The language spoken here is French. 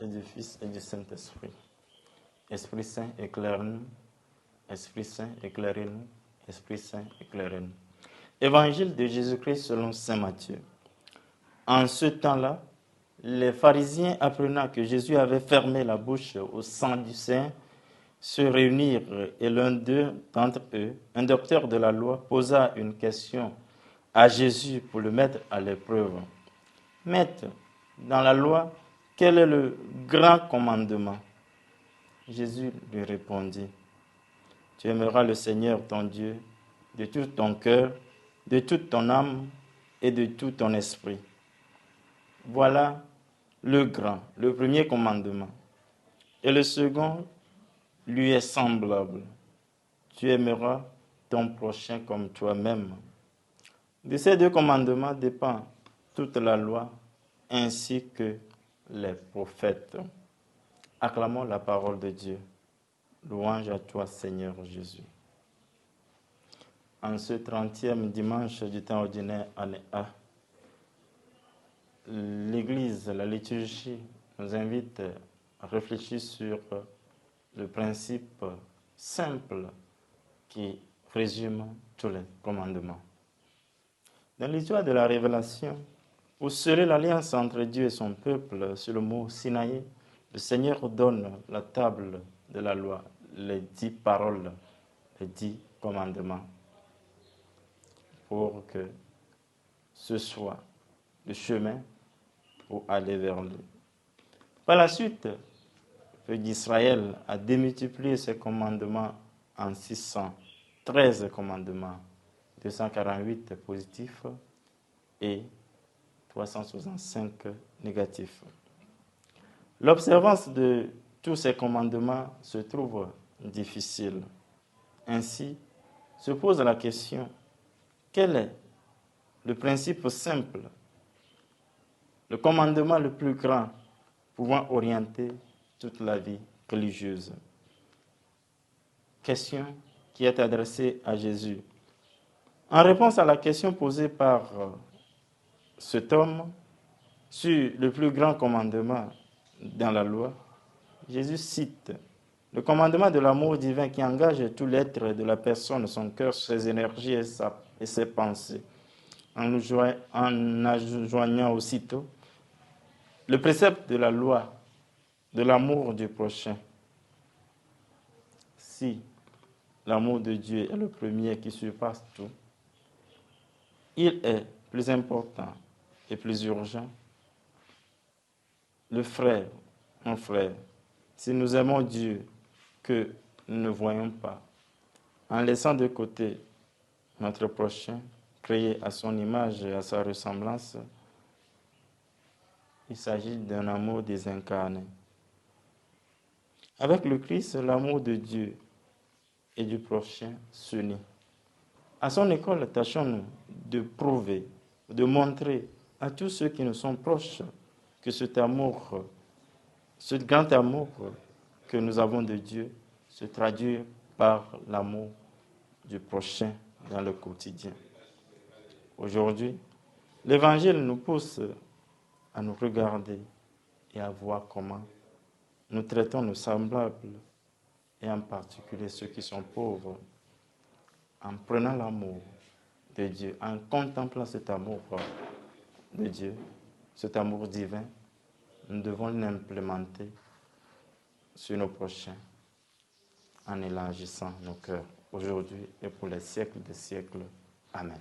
et du Fils et du Saint-Esprit. Esprit Saint, éclaire-nous. Esprit Saint, éclairez-nous. Esprit Saint, éclairez-nous. Évangile de Jésus-Christ selon saint Matthieu. En ce temps-là, les pharisiens, apprenant que Jésus avait fermé la bouche aux Sadducéens, se réunirent et l'un d'entre eux, un docteur de la loi, posa une question à Jésus pour le mettre à l'épreuve. Maître, dans la loi, quel est le grand commandement? Jésus lui répondit, tu aimeras le Seigneur ton Dieu de tout ton cœur, de toute ton âme et de tout ton esprit. Voilà le grand, le premier commandement. Et le second lui est semblable. Tu aimeras ton prochain comme toi-même. De ces deux commandements dépend toute la loi ainsi que les prophètes. Acclamons la parole de Dieu. Louange à toi, Seigneur Jésus. En ce 30e dimanche du temps ordinaire, année A, l'Église, la liturgie, nous invite à réfléchir sur le principe simple qui résume tous les commandements. Dans l'histoire de la Révélation, pour sceller l'alliance entre Dieu et son peuple, sur le mont Sinaï, le Seigneur donne la table de la loi, les 10 paroles, les 10 commandements, pour que ce soit le chemin pour aller vers lui. Par la suite, le peuple d'Israël a démultiplié ses commandements en 613 commandements, 248 positifs et 365 négatifs. L'observance de tous ces commandements se trouve difficile. Ainsi, se pose la question, quel est le principe simple, le commandement le plus grand pouvant orienter toute la vie religieuse? Question qui est adressée à Jésus. En réponse à la question posée par cet homme sur le plus grand commandement dans la loi, Jésus cite le commandement de l'amour divin qui engage tout l'être de la personne, son cœur, ses énergies et ses pensées, en adjoignant aussitôt le précepte de la loi de l'amour du prochain. Si l'amour de Dieu est le premier qui surpasse tout, il est plus important et plus urgent. Le frère, mon frère, si nous aimons Dieu que nous ne voyons pas, en laissant de côté notre prochain, créé à son image et à sa ressemblance, il s'agit d'un amour désincarné. Avec le Christ, l'amour de Dieu et du prochain s'unit. À son école, tâchons-nous de prouver, de montrer à tous ceux qui nous sont proches que cet amour, ce grand amour que nous avons de Dieu se traduit par l'amour du prochain dans le quotidien. Aujourd'hui, l'Évangile nous pousse à nous regarder et à voir comment nous traitons nos semblables et en particulier ceux qui sont pauvres, en prenant l'amour de Dieu, en contemplant cet amour de Dieu, cet amour divin, nous devons l'implémenter sur nos prochains en élargissant nos cœurs aujourd'hui et pour les siècles des siècles. Amen.